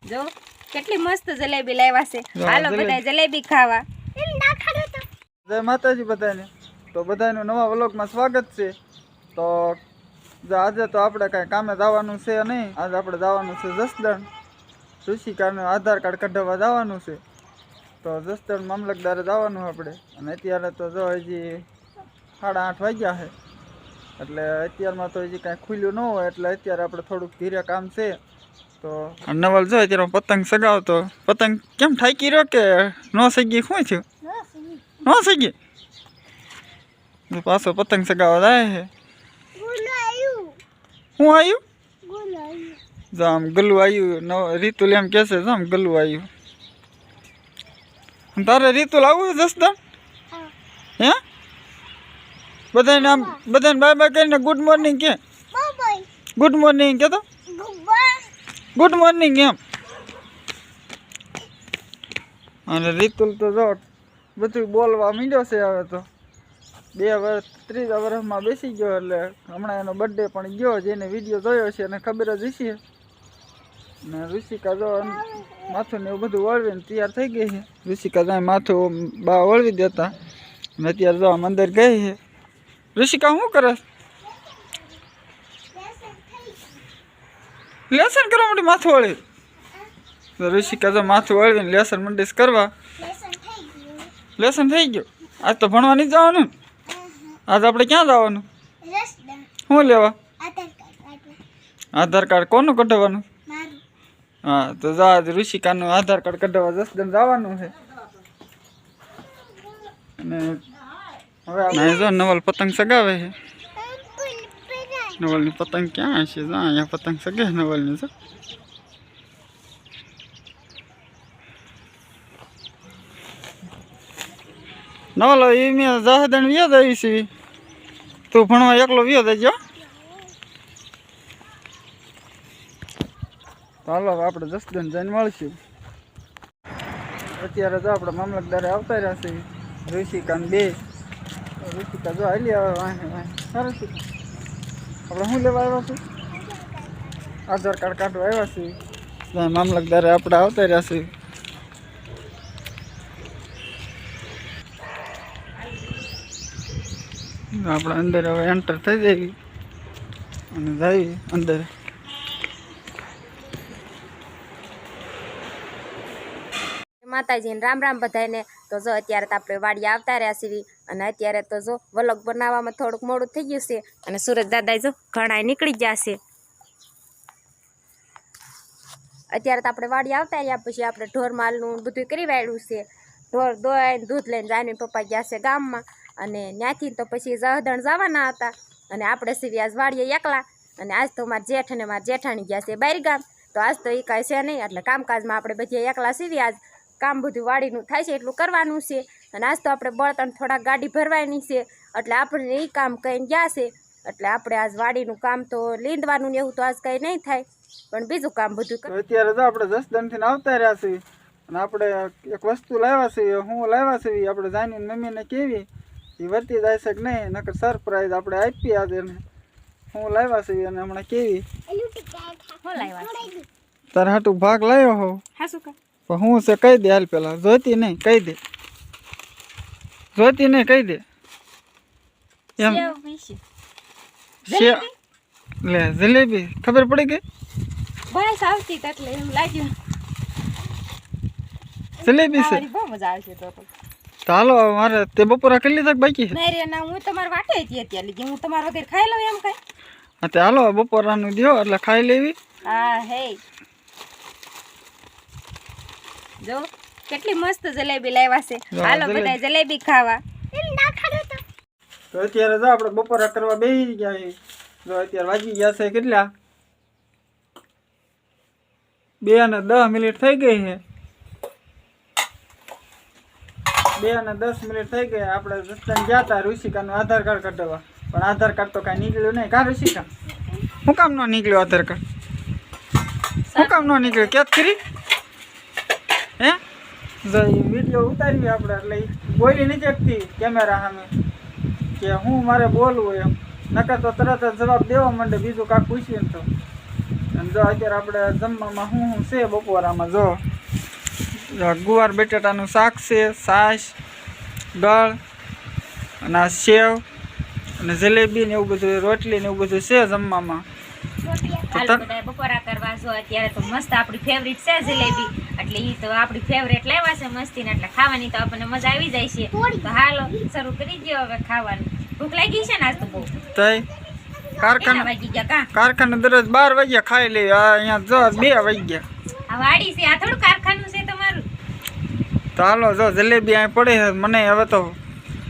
જો કેટલી મસ્ત જલેબી લાવ્યા છે। હાલો બધા જલેબી ખાવા। જય માતાજી બધાને। તો બધાનું નવા વ્લોગમાં સ્વાગત છે। તો આજે તો આપણે કાંઈ કામે જવાનું છે નહીં। આજે આપણે જવાનું છે જસદણ। ઋષિકાનું આધાર કાર્ડ કઢાવવા જવાનું છે। તો જસદણ મામલતદારે જવાનું આપણે। અને અત્યારે તો જો હજી 8:30 વાગ્યા છે, એટલે અત્યારમાં તો હજી કાંઈ ખુલ્યું ન હોય, એટલે અત્યારે આપણે થોડુંક ધીરે કામ છે। તો નવલ જો અત્યારે પતંગ સગાવતો। પતંગ કેમ ઠાકી રહ્યો કે ન સગી? શું થયું? ન સગી? પાછો પતંગ સગાવવા જાય છે। શું આવ્યું? જો આમ ગલું આવ્યું। રીતુલ એમ કહે છે આમ ગલું આવ્યું। તારે રીતુલ આવું જસદણ? હે બધાને આમ બધાને બાય બાય કરીને ગુડ મોર્નિંગ કે? ગુડ મોર્નિંગ કે તો ગુડ મોર્નિંગ એમ। અને રીતુલ તો જો બધું બોલવા માંડ્યો છે। હવે તો 2 વર્ષ 3 વર્ષમાં બેસી ગયો, એટલે હમણાં એનો બર્થડે પણ ગયો। જેને વિડીયો જોયો છે એને ખબર જ હશે। ને ઋષિકા જો માથું ને એવું બધું વળવીને તૈયાર થઈ ગઈ છે। ઋષિકા જાય માથું બા વળવી દેતા, અને અત્યારે જો આમ અંદર ગઈ છે। ઋષિકા શું કરે? લેસન કરવા માટે માથું વળી? તો ઋષિકા જો માથું વળવીને લેસન મંડીશ કરવા। લેસન થઈ ગયું? આજ તો ભણવા નહીં જવાનું? આજ આપણે ક્યાં જવાનું? શું લેવા? આધાર કાર્ડ કોનું કઢાવવાનું? હા, તો જા ઋષિકાનું આધાર કાર્ડ કઢાવવા જસદણ જવાનું છે। અને હવે જો નવલ પતંગ સગાવે છે। નવલની પતંગ ક્યાં છે? જો અહીંયા પતંગ સગે નવલની છે। નવલ એ મેં જસદણ વ્યાજ આવી છે, તું ભણવા એકલો વ્યાજ આવી જાઓ। હાલો આપણે જસદણ જઈને મળશું। અત્યારે જો આપણે મામલતદારે આવતા રહ્યા છે, ઋષિકા ને 2। ઋષિકા જો હાલી આવે વાહે સરસ। આપણે શું લેવા આવ્યા છીએ? આધાર કાર્ડ કાઢવા આવ્યા છીએ। મામલતદારે આપણે આવતા રહ્યા છે। આપણે અંદર હવે એન્ટર થઈ જઈએ અને જઈએ અંદર। માતાજીને રામ રામ બધાને। તો જો અત્યારે તો આપણે વાડી આવતા રહ્યા છીએ, અને અત્યારે તો જો વ્લોગ બનાવવામાં થોડુંક મોડું થઈ ગયું છે। અને સુરજ દાદા જો ઘણા નીકળી ગયા છે। અત્યારે તો આપણે વાડી આવતા રહ્યા, પછી આપણે ઢોર માલનું બધું કરી વાળ્યું છે। ઢોર દોઈને દૂધ લઈને જાની પપ્પા ગયા છે ગામમાં, અને ત્યાંથી તો પછી જસદણ જવાના હતા। અને આપણે સીવી આજ વાડીએ એકલા, અને આજ તો મારા જેઠ અને મારા જેઠાણી ગયા છે બહાર ગામ। તો આજ તો એ કાંઈ છે નહીં, એટલે કામકાજમાં આપણે બધી એકલા સીવી। આજ કામ બધું વાડીનું થાય છે એટલું કરવાનું છે। અને આજ તો આપણે બળતણ થોડાક ગાડી ભરવાની છે, એટલે આપણે એ કામ કરીને ગયા છે। એટલે આપણે આજ વાડીનું કામ તો લીંદવાનું ને એવું તો આજ કંઈ નહીં થાય, પણ બીજું કામ બધું અત્યારે તો આપણે જસદણથી આવતા રહ્યા છીએ, અને આપણે એક વસ્તુ લાવ્યા છે। હું લાવ્યા છે આપણે જાની મમ્મીને કેવી એ વર્તી જાય છે કે નહીં, નકર સરપ્રાઈઝ આપણે આપી આજે એને। હું લાવ્યા છે અને હમણાં કેવી તારે હાટું ભાગ લાવ્યો હો। પણ હું છે કહી દે હાલ, પેલા જોતી નહીં કહી દે, જોતી નહીં કહી દે એમ। લે જલેબી ખબર પડી ગઈ? બસ આવતી એટલે એમ લાગ્યું જલેબી છે, બહુ મજા આવશે। તો હાલો મારે તે બપોરા કેટલી તક બાકી છે? નહીં રે ના, હું તમારે વાટે હતી અત્યારે લીધી, હું તમારા વગર ખાઈ લઉં એમ કઈ? હા તે હાલો બપોરાનું દો એટલે ખાઈ લેવી। હા હે જો કેટલી મસ્ત જલેબી લાવ્યા છે। હાલો બધા જલેબી ખાવા। તો અત્યારે જો આપણે બપોરા કરવા બેસી ગયા છે। જો અત્યારે વાગી ગયા છે કેટલા? 2:10 થઈ ગઈ છે। 2:10 થઈ ગઈ। આપણે જસદણ ગયા હતા ઋષિકાનું આધાર કાર્ડ કઢાવવા, પણ આધાર કાર્ડ તો કાંઈ નીકળ્યું નહીં। કા ઋષિકા શું કામ ન નીકળ્યું આધાર કાર્ડ? શું કામ ન નીકળ્યું ક્યાંક કરી? હે જો વિડીયો ઉતારીએ આપણે, એટલે બોલી નથી શકતી કેમેરા સામે કે હું મારે બોલવું એમ, નકર તો તરત જ જવાબ દેવા માંડે બીજું કાંક પૂછીએ ને તો। અને જો અત્યારે આપણે જમવામાં શું છે બપોરામાં જો ગુવાર બટેટાનું શાક છે, છાશ, ગળ અને આ સેવ અને જલેબી ને એવું બધું, રોટલી ને એવું બધું છે જમવામાં. હાલો બધા બપોરા કરવા જો અત્યારે તો મસ્ત આપણી ફેવરિટ છે જલેબી, એટલે ઈ તો આપણી ફેવરેટ લાવ્યા છે મસ્તી ને, એટલે ખાવાની તો આપણને મજા આવી જાય છે. તો હાલો શરૂ કરી દો હવે ખાવાનું. ભૂખ લાગી છે ને આજ તો બહુ. તઈ કારખાને દરરોજ 12 વાગ્યા ખાઈ લે, અહીંયા જો 2 વાગ્યા. આ વાડી છે, આ થોડું કારખાનું છે તમારું. તો હાલો જો જલેબી અહીં પડે છે, મને હવે તો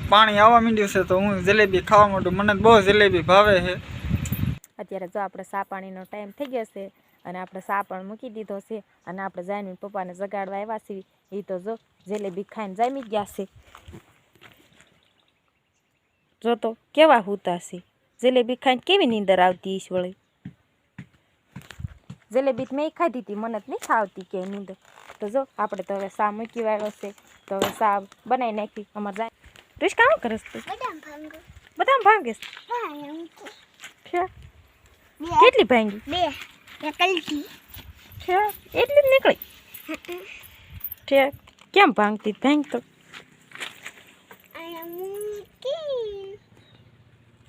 પાણી આવવા માંડ્યું છે તો હું જલેબી ખાવા માંડું. મને બહુ જલેબી ભાવે છે. અત્યારે જો આપણે સા પાણીનો ટાઈમ થઈ ગયો છે અને આપણે સા પણ મૂકી દીધો છે અને આપણે જાઈને પપ્પાને જગાડવા આવ્યા છીએ. એ તો જો જલેબી ખાઈને જામી ગયા છે. જો તો કેવા હુતા છે, જલેબી ખાઈને કેવી નીંદર આવતી ઈશ વળી. જલેબી મેં ખાધી હતી, મને જ નહીં ખાવતી કે નીંદર. તો જો આપણે તો હવે સા મૂકી વાળ્યો છે, તો હવે સા બનાવી નાખી. અમારે જાય રિશ્કા શું કરે છે? બદામ ભાંગે છે. કેટલી ભાંગી? 2 એટલી જ નીકળી. કેમ ભાંગતી? ભાંગ તો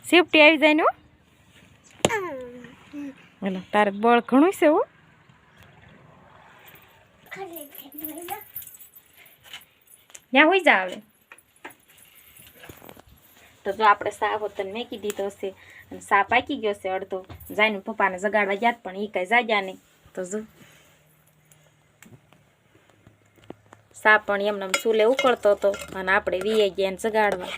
સેફટી આવી જાય ને. હો તારે બળ ઘણું છે. હો ત્યાં હોઈ જા આવે. તો જો આપણે સા હોતન મેકી દીધો છે અને સા પાકી ગયો છે અડધો. જાઈને પપ્પાને જગાડવા ગયા પણ એ કઈ જાગ્યા નહીં. તો જો સા પણ એમને ચૂલે ઉકળતો હતો અને આપણે વીએ ગયા ને જગાડવા.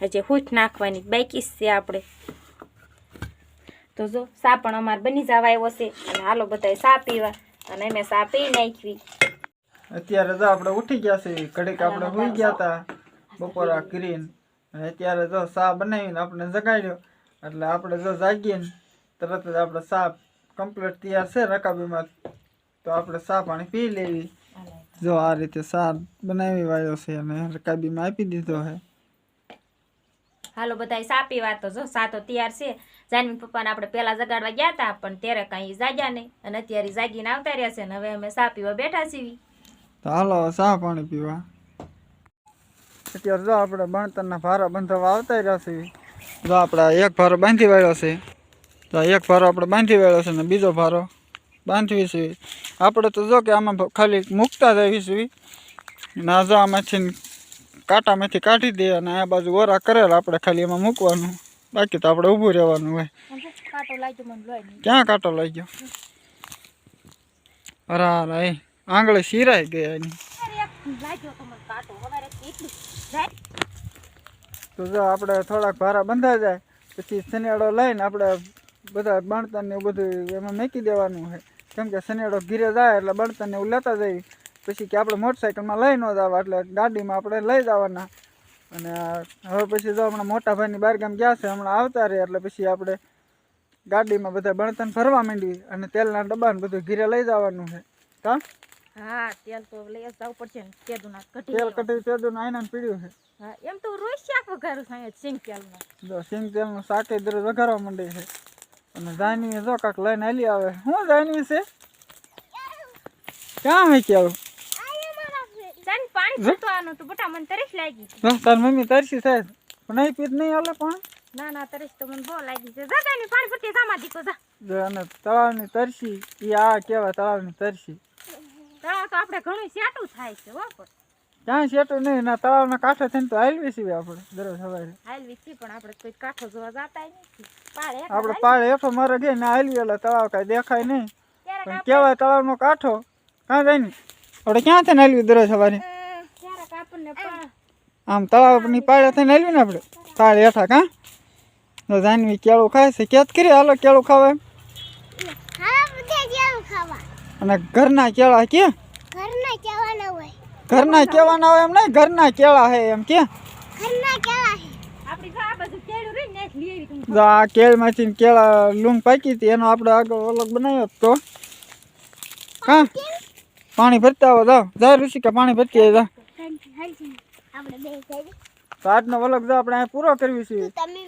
હજી હૂઠ નાખવાની બાકી છે આપણે. તો જો સા પણ અમારે બની જવા આવ્યો છે અને હાલો બધા સા પીવા, અને અમે સા પી નાખવી. અત્યારે તો આપણે ઉઠી ગયા છે, ઘડીક આપણે સુઈ ગયા હતા બપોરા કરીને, અને અત્યારે જો સા બનાવીને આપણે જગાડ્યો એટલે આપણે જો જાગીને તરત જ આપણે સા કમ્પ્લીટ તૈયાર છે રકાબીમાં. તો આપણે સા પાણી પી લેવી. જો આ રીતે સા બનાવી વાળ્યો છે અને રકાબીમાં આપી દીધો છે. હાલો બધા સા પીવા. તો જો સા તો તૈયાર છે. જાનવી પપ્પાને આપણે પહેલા જગાડવા ગયા હતા પણ ત્યારે કાંઈ જાગ્યા નહીં અને અત્યારે જાગીને આવતા રહ્યા છે ને હવે અમે સા પીવા બેઠા છીએ. તો હાલો સા પાણી પીવા. અત્યારે જો આપણે ભણતરના ભારા બંધાવવા આવતા રહ્યા છીએ. જો આપણે એક ભારો બાંધી વાળ્યો છે, તો એક ભારો આપણે બાંધી વાળ્યો છે ને બીજો ભારો બાંધવી છે. આપણે તો જો કે આમાં ખાલી મૂકતા જઈએ છીએ, ના જો આમાંથી કાંટામાંથી કાઢી દે અને આ બાજુ ઓરા કરેલા આપણે ખાલી એમાં મૂકવાનું, બાકી તો આપણે ઊભું રહેવાનું હોય. ક્યાં કાંટો લાગ્યો? અરે આંગળી સિરાઈ ગયા એની. તો જો આપણે થોડાક ભારા બંધાઈ જાય પછી શનેડો લઈને આપણે બધા બણતર ને એવું બધું એમાં મૂકી દેવાનું હોય. કેમ કે શનેડો ઘીરે જાય એટલે બણતર ને એવું લેતા જઈએ. પછી કે આપણે મોટરસાઇકલમાં લઈ ન જવા એટલે ગાડીમાં આપણે લઈ જવાના. અને હવે પછી જો હમણાં મોટા ભાઈની બારગામ ગયા છે, હમણાં આવતા રહે એટલે પછી આપણે ગાડીમાં બધા બણતર ભરવા માંડવી અને તેલના ડબ્બા ને બધું ઘીરે લઈ જવાનું છે. હા તેલ તો લઈ જવું પડશે ને. તેલ કઢી તેદું આઈના પીડ્યું છે. હા એમ તો રોજ શાક વઘારું થાય સિંગ તેલનું. જો સિંગ તેલનું શાક દરરોજ વઘારવા માંડે છે. અને જાનવી જો કાંક લઈને હાલી આવે. શું જાનવી છે? ક્યાં હોય કે આવું? પાણી પીવાનું તો બટા મને તરસ લાગી. તાર મમ્મી તરસી થાય પણ નહીં પીત નહીં હાલે પાણી. ના તરસ તો મને બહુ લાગી છે. જગાની પાણી પીતી સામા દીકો જા. જો અને તળાવની તરસી એ આ કેવાય તળાવની તરસી. તળાવ તો આપણે ઘણું સેટું થાય છે. હો પણ ક્યાં સેટું નહીં, ના તળાવના કાંઠે થઈને તો હાલવી છીએ આપણે દરરોજ સવારે. હાલવી છે પણ આપણે કોઈ કાંઠો જોવા જતા નથી. પાળે આપણે પાળે હેઠો મારે ગયા ને હાલવી એટલે તળાવ કાંઈ દેખાય નહીં પણ કેવાય તળાવનો કાંઠો. કાં જાય ને આપણે ક્યાં થઈને હાલવી દરરોજ સવારે? આમ તળાવની પાળે થઈને હાલવી ને આપણે પાળે હેઠા. કાં તો જાનવી કેળું ખાય છે. ક્યાંત કરી હાલો કેળું ખાવા? અને ઘરના કેળા કે ઘરના કેવાના હોય એમ નહીં, ઘરના કેળા હે એમ કે. આ કેળમાંથી કેળા લૂંગ પાકી હતી એનો આપણે આગળ અલગ બનાવ્યો તો. કાં પાણી ભરતા આવો જાઓ. જા ઋષિકા પાણી ભરતી આવી જા. તો આજનો વ્લોગ જો આપણે પૂરો કરવી છે.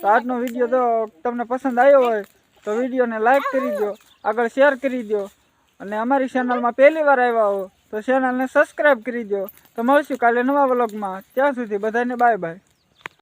તો આજનો વિડીયો જો તમને પસંદ આવ્યો હોય તો વિડીયોને લાઈક કરી દો, આગળ શેર કરી દો, અને અમારી ચેનલમાં પહેલી વાર આવ્યા હો તો ચેનલને સબસ્ક્રાઈબ કરી દો. તો મળશું કાલે નવા વ્લોગમાં. ત્યાં સુધી બધાને બાય બાય.